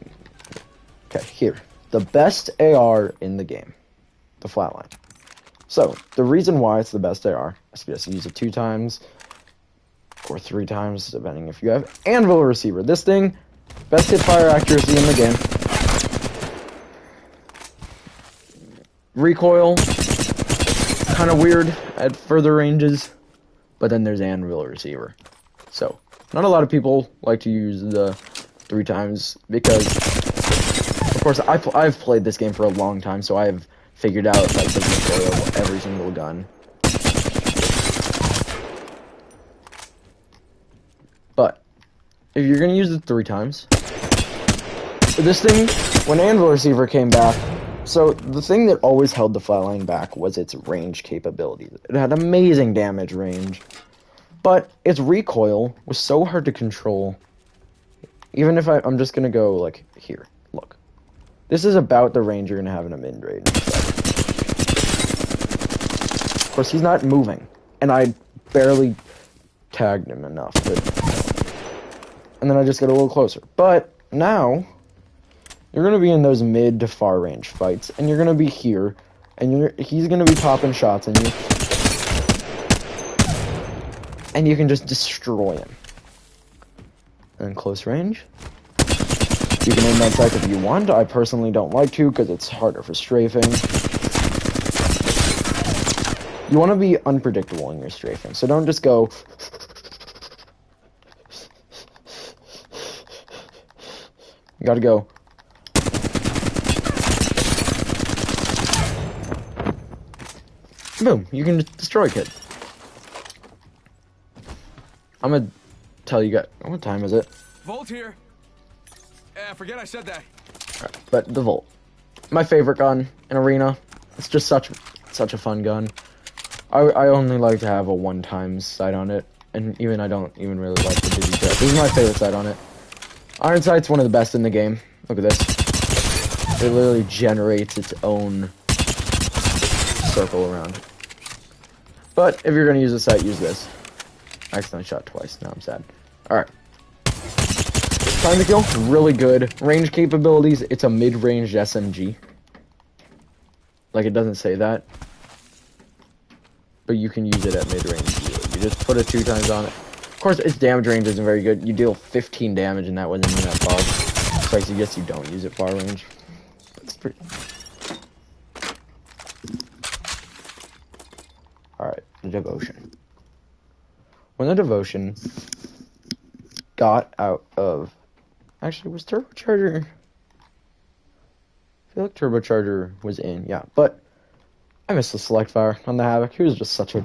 Okay, here. The best AR in the game. The Flatline. So, the reason why it's the best AR, I suggest you use it 2 times, or 3 times, depending if you have Anvil Receiver. This thing, best hip fire accuracy in the game. Recoil, kind of weird at further ranges, but then there's Anvil Receiver. So, not a lot of people like to use the 3 times, because, of course, I've played this game for a long time, so I've figured out, like, the recoil of every single gun. But, if you're gonna use it 3 times, this thing, when Anvil Receiver came back, so the thing that always held the Flatline back was its range capabilities. It had amazing damage range, but its recoil was so hard to control. Even if I'm just gonna go, like, here, look. This is about the range you're gonna have in a mid-range. Of course, he's not moving, and I barely tagged him enough, and then I just get a little closer. But now, you're gonna be in those mid to far range fights, and you're gonna be here, and he's gonna be popping shots on you, and you can just destroy him. And close range, you can aim that sight if you want. I personally don't like to, because it's harder for strafing. You want to be unpredictable in your strafing, so don't just go... You gotta go... Boom, you can just destroy kids. I'm gonna tell you guys... What time is it? Volt here. Forget I said that. Right, but the Volt. My favorite gun in Arena. It's just such a fun gun. I only like to have a 1x sight on it, and I don't even really like the Dizzy Jet. This is my favorite sight on it. Iron Sight's one of the best in the game. Look at this. It literally generates its own circle around it. But if you're gonna use a sight, use this. I accidentally shot twice. Now I'm sad. Alright. Time to kill, really good. Range capabilities, it's a mid-range SMG. Like, it doesn't say that. But you can use it at mid-range. You just put it 2 times on it. Of course, its damage range isn't very good. You deal 15 damage, and that wasn't even that far. So I suggest you don't use it far range. It's pretty... Alright, the Devotion. When the Devotion got out of... Actually, was Turbocharger... I feel like Turbocharger was in, yeah. But I missed the Select Fire on the Havoc. He was just such a...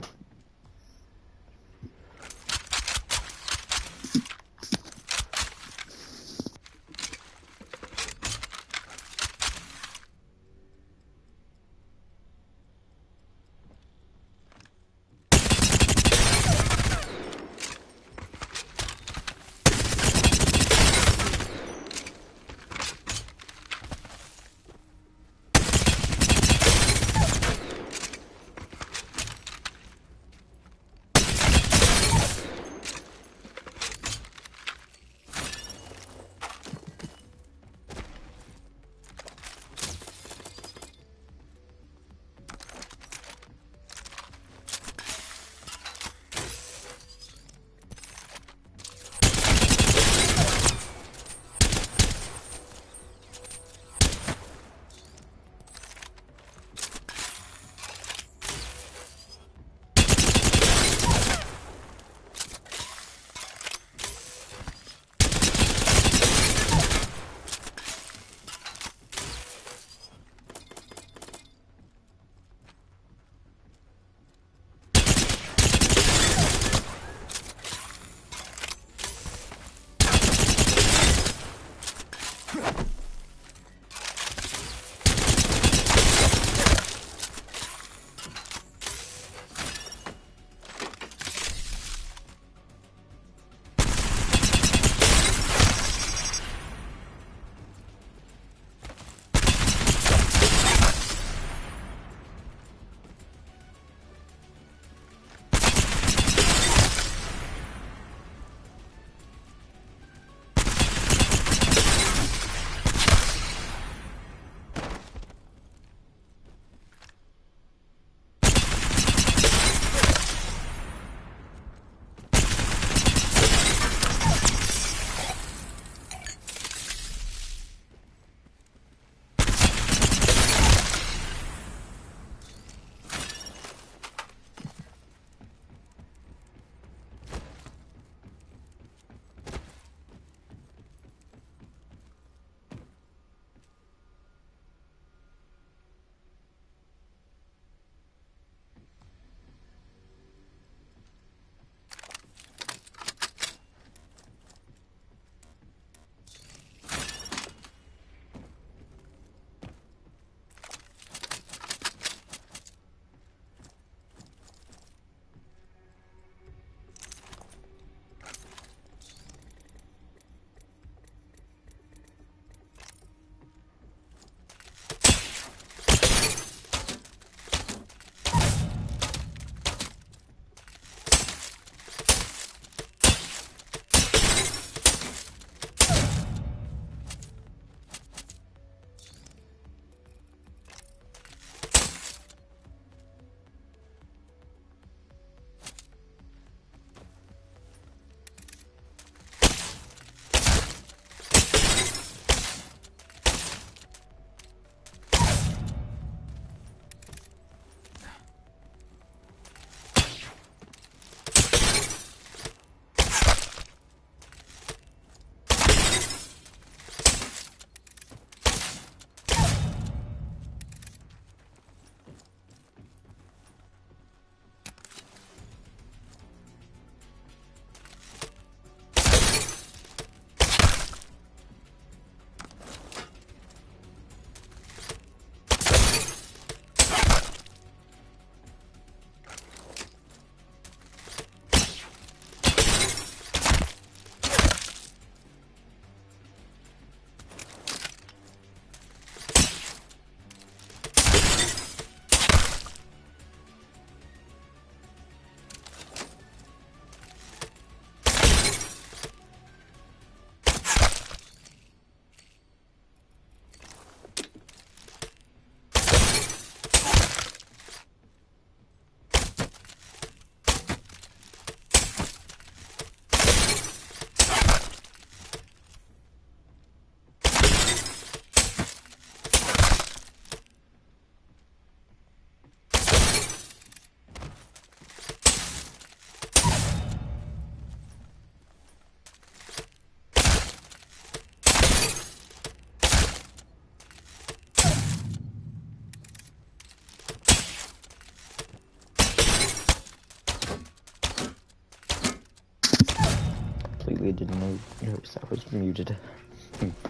completely didn't notice I was muted.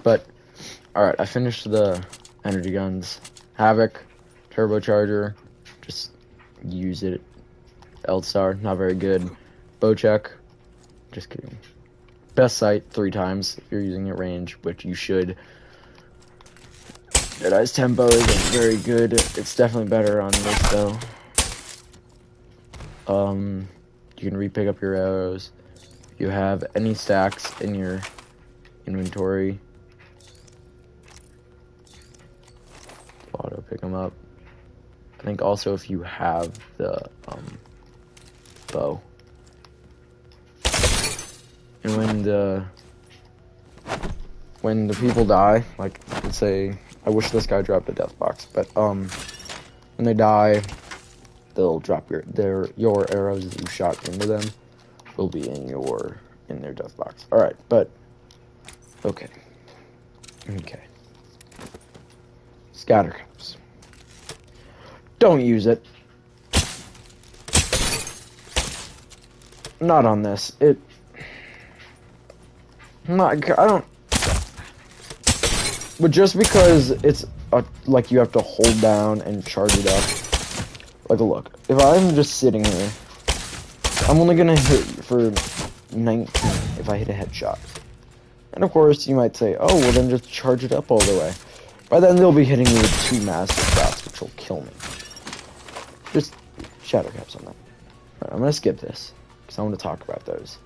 But, alright, I finished the energy guns. Havoc, turbocharger, just use it. L-Star, not very good. Bocek, just kidding. Best sight 3 times if you're using it range, which you should. Deadeye's tempo isn't very good. It's definitely better on this though. You can re-pick up your arrows. You have any stacks in your inventory. Auto pick them up. I think also if you have the bow. And when the people die, like let's say I wish this guy dropped a death box, but when they die, they'll drop your arrows that you shot into them will be in their death box. Alright, but okay. Scatter caps. Don't use it. Not on this. I don't. But just because it's like you have to hold down and charge it up. Like, look, if I'm just sitting here, I'm only gonna hit for 19 if I hit a headshot. And of course, you might say, oh, well then just charge it up all the way. By then they'll be hitting me with 2 massive shots, which will kill me. Just shadow caps on that. Alright, I'm gonna skip this, because I want to talk about those.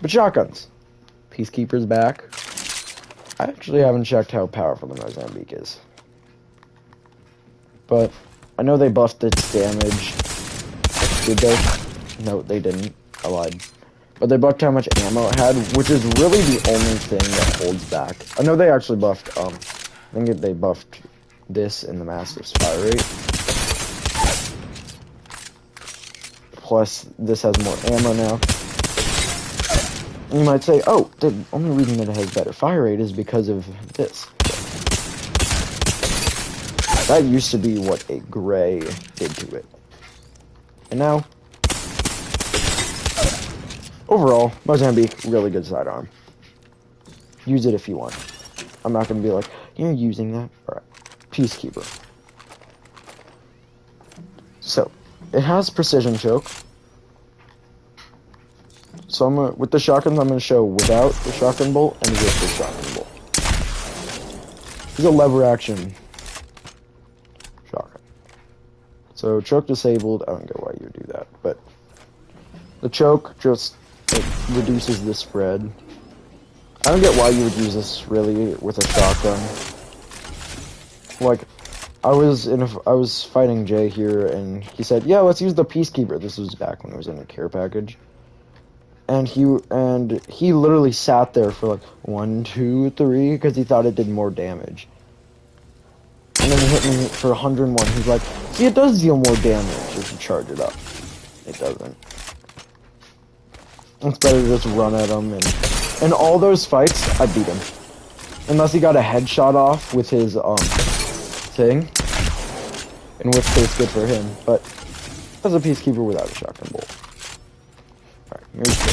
But shotguns. Peacekeeper's back. I actually haven't checked how powerful the Mozambique is. But I know they buffed its damage. Did they? No, they didn't. I lied. But they buffed how much ammo it had, which is really the only thing that holds back. I know they actually buffed, I think they buffed this in the Master's fire rate. Plus, this has more ammo now. And you might say, oh, the only reason that it has better fire rate is because of this. That used to be what a gray did to it. And now, overall, Mozambique, really good sidearm. Use it if you want. I'm not going to be like, you're using that? Alright. Peacekeeper. So, it has precision choke. So with the shotguns, I'm going to show without the shotgun bolt and with the shotgun bolt. It's a lever action shotgun. So choke disabled, I don't get why you would do that, but the choke just reduces the spread. I don't get why you would use this really with a shotgun. Like, I was fighting Jay here, and he said, yeah, let's use the Peacekeeper. This was back when it was in a care package. And he literally sat there for like 1, 2, 3 because he thought it did more damage. And then he hit me for 101. He's like, see, it does deal more damage if you charge it up. It doesn't. It's better to just run at him, and in all those fights, I beat him. Unless he got a headshot off with his thing. In which case, good for him. But as a Peacekeeper without a shotgun bolt. Alright, here's the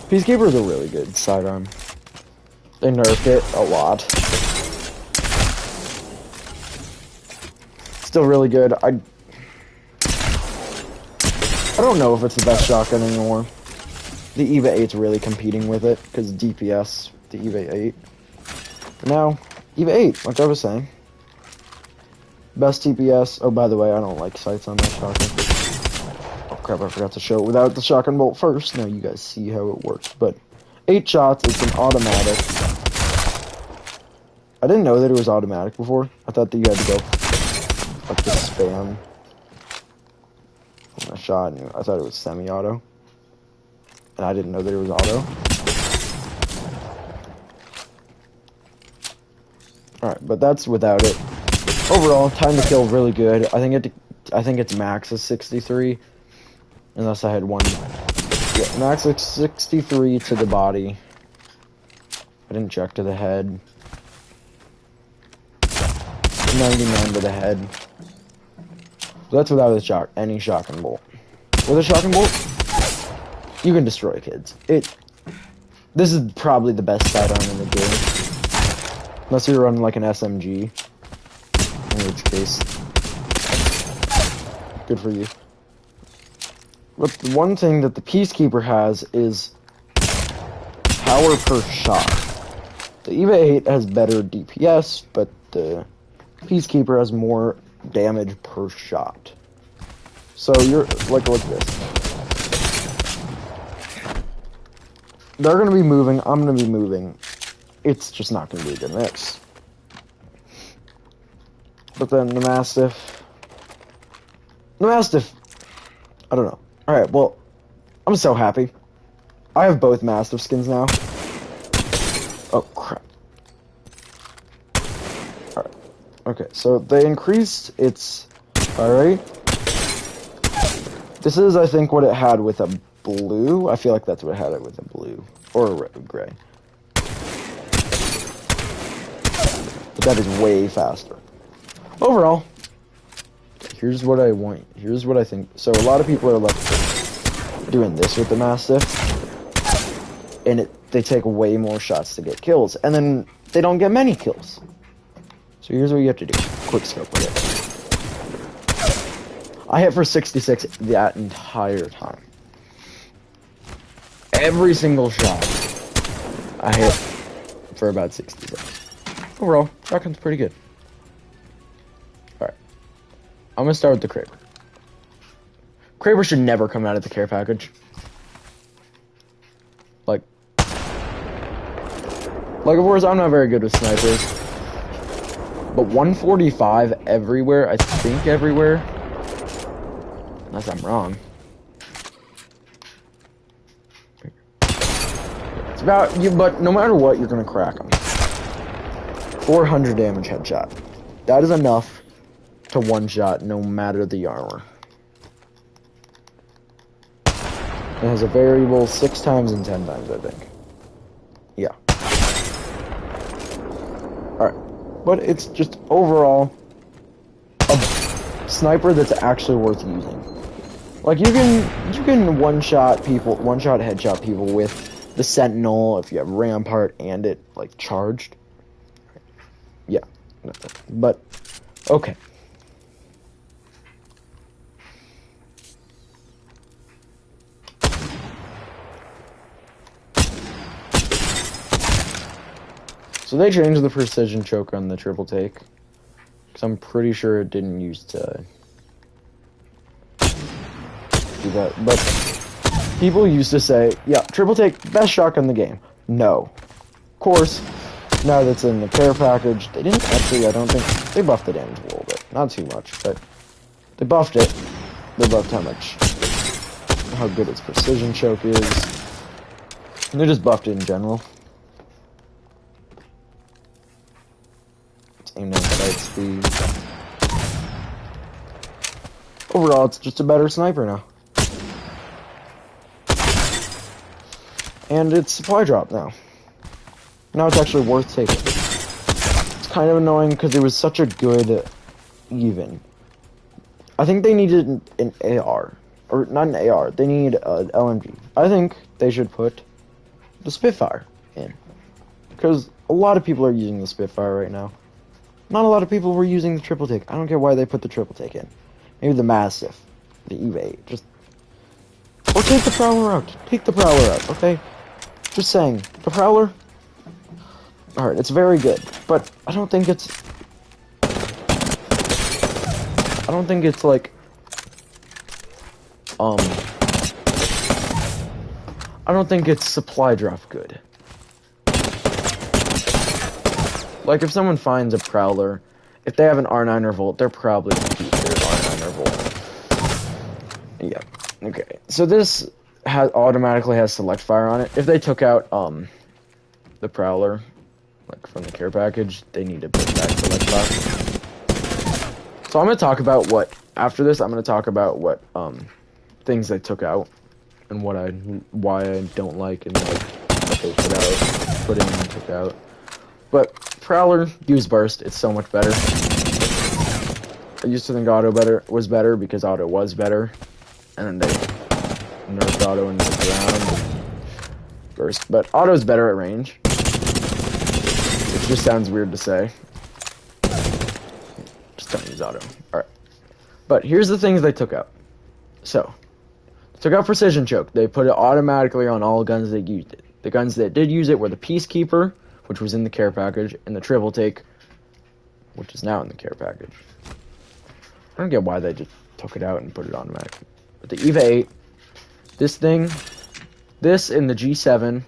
Peacekeeper is a really good sidearm. They nerfed it a lot. Still really good. I don't know if it's the best shotgun anymore. The EVA 8's really competing with it, because DPS, the EVA 8. But now, EVA 8, like I was saying. Best TPS. Oh, by the way, I don't like sights on that shotgun. Oh crap, I forgot to show it without the shotgun bolt first. Now you guys see how it works. But 8 shots, it's an automatic. I didn't know that it was automatic before. I thought that you had to go like just spam on a shot. And I thought it was semi-auto. And I didn't know that it was auto. Alright, but that's without it. Overall, time to kill really good. I think its max is 63. Unless I had one. Yeah, max is 63 to the body. I didn't check to the head. 99 to the head. So that's without any shotgun bolt. With a shotgun bolt, you can destroy kids. This is probably the best sidearm in the game. Unless you're running like an SMG. In which case, good for you. But the one thing that the Peacekeeper has is power per shot. The EVA 8 has better DPS, but the Peacekeeper has more damage per shot. So you're like, look at this. They're gonna be moving, I'm gonna be moving. It's just not gonna be a good mix. But then the Mastiff, I don't know. Alright, well, I'm so happy. I have both Mastiff skins now. Oh, crap. Alright. Okay, so they increased its fire rate. This is, I think, what it had with a blue. I feel like that's what it had it with a blue. Or a red, gray. But that is way faster. Overall, here's what I want. Here's what I think. So a lot of people are like doing this with the Mastiff, and they take way more shots to get kills, and then they don't get many kills. So here's what you have to do. Quick scope with it. I hit for 66 that entire time. Every single shot, I hit for about 66. Overall, shotgun's pretty good. Alright. I'm gonna start with the Kraber. Kraber should never come out of the care package. Like, of course, I'm not very good with snipers. But 145 everywhere, I think everywhere. Unless I'm wrong. It's about you, but no matter what, you're gonna crack them. 400 damage headshot. That is enough to one-shot no matter the armor. It has a variable 6 times and 10 times, I think. Yeah. Alright. But it's just overall a sniper that's actually worth using. Like, you can one-shot headshot people with the Sentinel if you have Rampart and it, like, charged. Yeah. But, okay. So they changed the precision choke on the triple take. Because I'm pretty sure it didn't used to do that. But people used to say, yeah, triple take, best shotgun in the game. No. Of course, now that's in the care package, they didn't actually, I don't think, they buffed the damage a little bit. Not too much, but they buffed it. They buffed how good its precision choke is. And they just buffed it in general. It's aimed at sight speed. Overall, it's just a better sniper now. And it's supply drop now. Now it's actually worth taking. It's kind of annoying because it was such a good even. I think they needed an AR. Or not an AR, they need an LMG. I think they should put the Spitfire in. Because a lot of people are using the Spitfire right now. Not a lot of people were using the triple take. I don't get why they put the triple take in. Maybe the Mastiff. The EVA. Just... Or take the Prowler out. Take the Prowler out, okay? Just saying. The Prowler... Alright, it's very good. But I don't think it's... like... I don't think it's supply drop good. Like, if someone finds a Prowler, if they have an R9 or Volt, they're probably gonna keep their R9 or Volt. Yeah. Okay. So this automatically has select fire on it. If they took out, the Prowler, like, from the care package, they need to put back select fire. So I'm gonna talk about after this, I'm gonna talk about what, things they took out, and why I don't like, and like, what they put in and took out. But Prowler, use burst, it's so much better. I used to think auto was better because auto was better, and then nerfed auto into the ground. Burst, but auto's better at range. It just sounds weird to say. Just don't use auto. Alright. But here's the things they took out. So, they took out precision choke. They put it automatically on all guns that used it. The guns that did use it were the Peacekeeper, which was in the care package, and the triple take, which is now in the care package. I don't get why they just took it out and put it automatic. But the EVA 8, this thing, this and the G7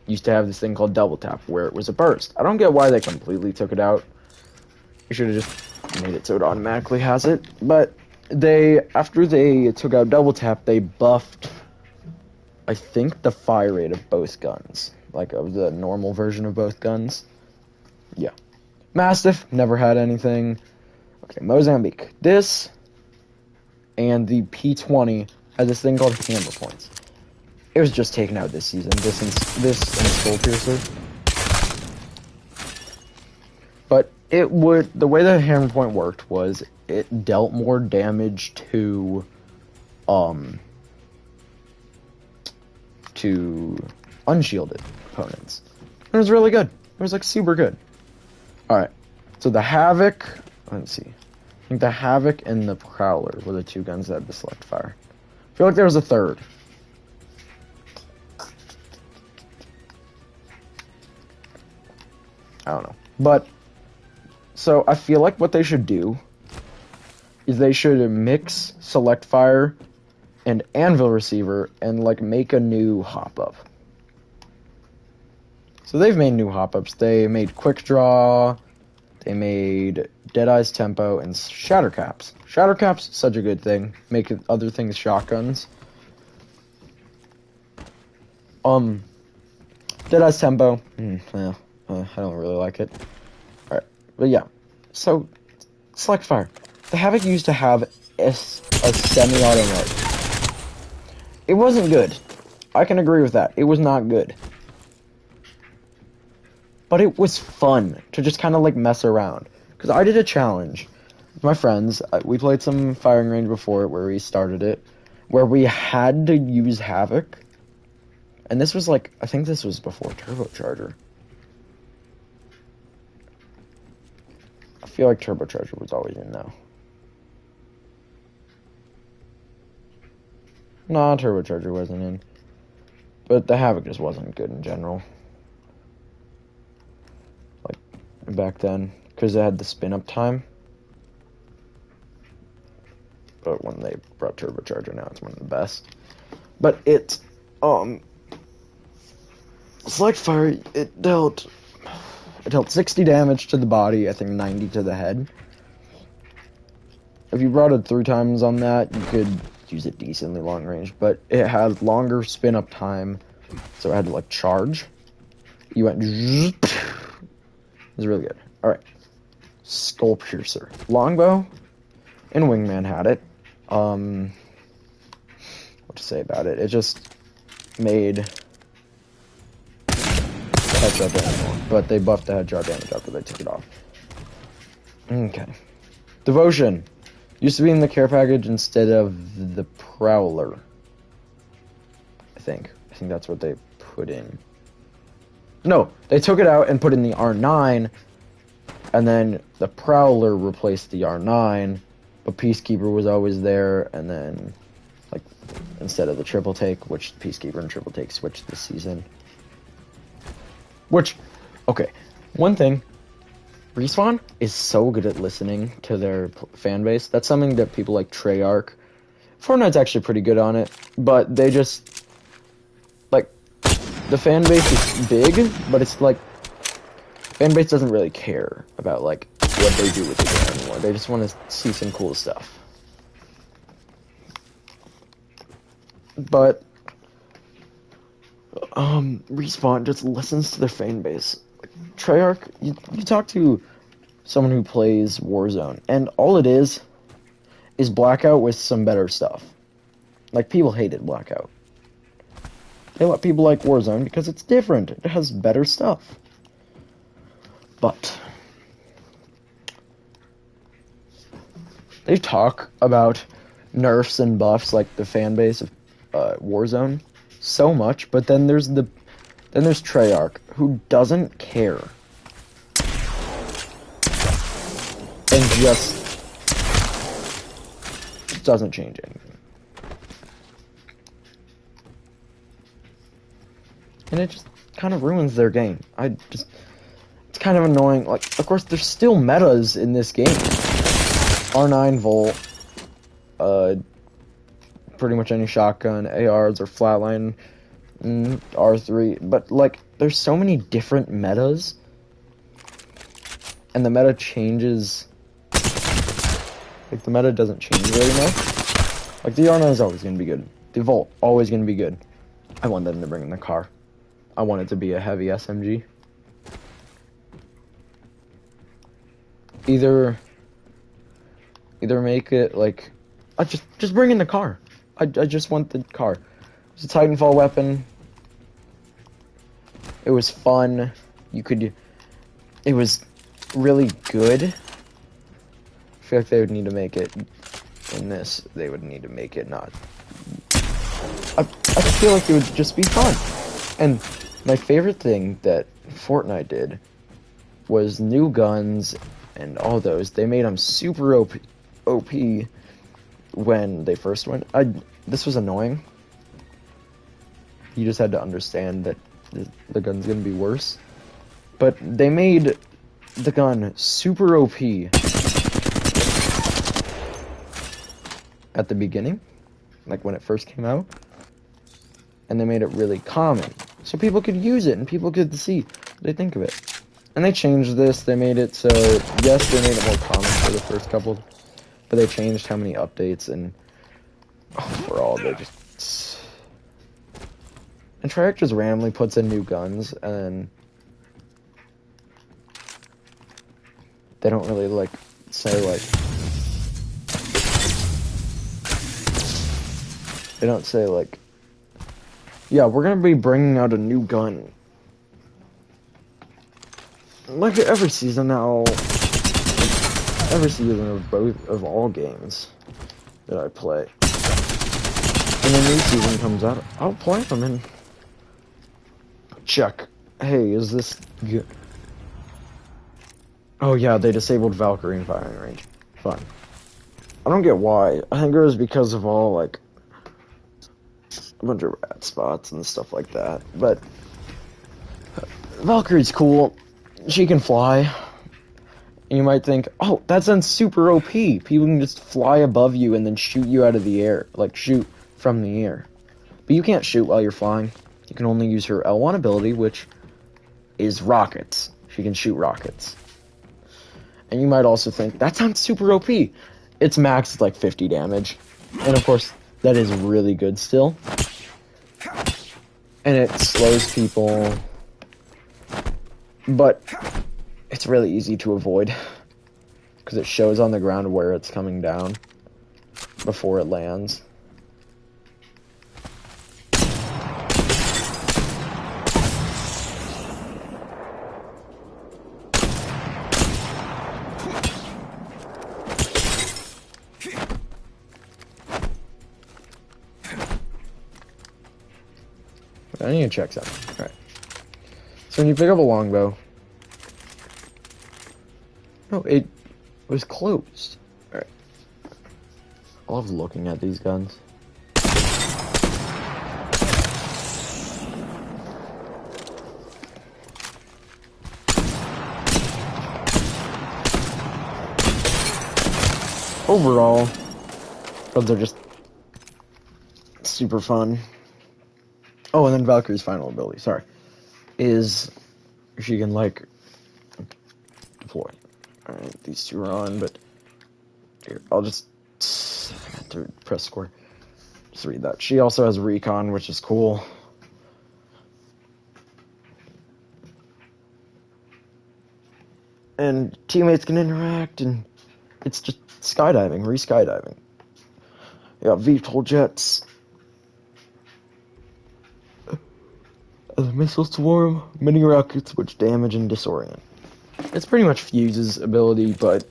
used to have this thing called double tap, where it was a burst. I don't get why they completely took it out. You should have just made it so it automatically has it. But after they took out double tap, they buffed, I think, the fire rate of both guns. Like, of the normal version of both guns. Yeah. Mastiff, never had anything. Okay, Mozambique. This and the P20 had this thing called hammer points. It was just taken out this season. This and Skull Piercer. But the way the hammer point worked was it dealt more damage to unshielded opponents. It was really good. It was like super good. Alright. So the Havoc, let's see. I think the Havoc and the Prowler were the two guns that had the select fire. I feel like there was a third. I don't know. But, so I feel like what they should do is they should mix select fire and anvil receiver and like make a new hop-up. So they've made new hop-ups. They made quick draw, they made Deadeye's tempo, and Shattercaps. Shattercaps, such a good thing. Make other things shotguns. Deadeye's tempo, yeah, I don't really like it. Alright, but yeah. So, select fire. The Havoc used to have a semi-auto mode. It wasn't good. I can agree with that. It was not good. But it was fun to just kind of like mess around. Because I did a challenge with my friends. We played some firing range before where we started it. Where we had to use Havoc. And this was like, I think this was before Turbocharger. I feel like Turbocharger was always in though. Nah, Turbocharger wasn't in. But the Havoc just wasn't good in general. Like, back then. Because it had the spin-up time. But when they brought Turbocharger, now it's one of the best. But it, select fire, it dealt 60 damage to the body, I think 90 to the head. If you brought it 3 times on that, you could use it decently long range, but it had longer spin up time, so it had to like charge. You went, it was really good. Alright, Skull Piercer. Longbow and Wingman had it. What to say about it? It just made headshot damage more, but they buffed the headshot damage after they took it off. Okay. Devotion. Used to be in the care package instead of the Prowler. I think that's what they put in. No, they took it out and put in the R9, and then the Prowler replaced the R9, but Peacekeeper was always there, and then, like, instead of the triple take, which Peacekeeper and triple take switched this season. Which, okay, one thing, Respawn is so good at listening to their fan base. That's something that people like Treyarch. Fortnite's actually pretty good on it, but they just, like, the fan base is big, but it's like, fan base doesn't really care about, like, what they do with the game anymore. They just want to see some cool stuff. But, Respawn just listens to their fan base. Treyarch, you talk to someone who plays Warzone, and all it is Blackout with some better stuff. Like, people hated Blackout. They let people like Warzone because it's different. It has better stuff. But they talk about nerfs and buffs, like the fan base of Warzone so much, but then there's Treyarch, who doesn't care and just doesn't change anything, and it just kind of ruins their game. It's kind of annoying. Like, of course, there's still metas in this game. R9 Volt, pretty much any shotgun, ARs or flatline, R3, but like, there's so many different metas, and the meta changes. Like, the meta doesn't change very much. Like, the R9 is always gonna be good. The Volt, always gonna be good. I want them to bring in the car. I want it to be a heavy SMG. Either make it like, just bring in the car. I just want the car. It's a Titanfall weapon. It was fun. It was really good. I feel like they would need to make it in this. They would need to make it not. I feel like it would just be fun. And my favorite thing that Fortnite did was new guns and all those. They made them super OP when they first went. This was annoying. You just had to understand that the gun's gonna be worse. But they made the gun super OP at the beginning, like when it first came out, and they made it really common, so people could use it and people could see what they think of it. And they changed this. They made it so, yes, they made it more common for the first couple, but they changed how many updates, and overall they just. And Treyarch just randomly puts in new guns, and they don't really like say like. They don't say like, yeah, we're gonna be bringing out a new gun. Like every season now, every season of all games that I play, when a new season comes out, I'll play them and check. Hey, is this good? Oh yeah, they disabled Valkyrie in firing range. Fun. I don't get why. I think it was because of all like a bunch of rat spots and stuff like that. But Valkyrie's cool. She can fly. And you might think, oh, that sounds super OP. People can just fly above you and then shoot you out of the air. Like, shoot from the air. But you can't shoot while you're flying. You can only use her L1 ability, which is rockets. She can shoot rockets. And you might also think, that sounds super OP. Its max is like 50 damage. And of course, that is really good still. And it slows people. But it's really easy to avoid. Because it shows on the ground where it's coming down before it lands. I need to check something. Alright. So when you pick up a longbow... No, it was closed. Alright. I love looking at these guns. Overall, guns are just super fun. Oh, and then Valkyrie's final ability, sorry, is she can, like, deploy. Alright, these two are on, but here, I'll just I have to press square. Just read that. She also has recon, which is cool. And teammates can interact, and it's just skydiving, re-skydiving. You got VTOL jets. A missile swarm, mini rockets which damage and disorient. It's pretty much Fuse's ability, but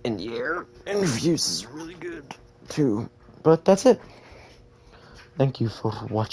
in the air, and Fuse is really good too. But that's it. Thank you for watching.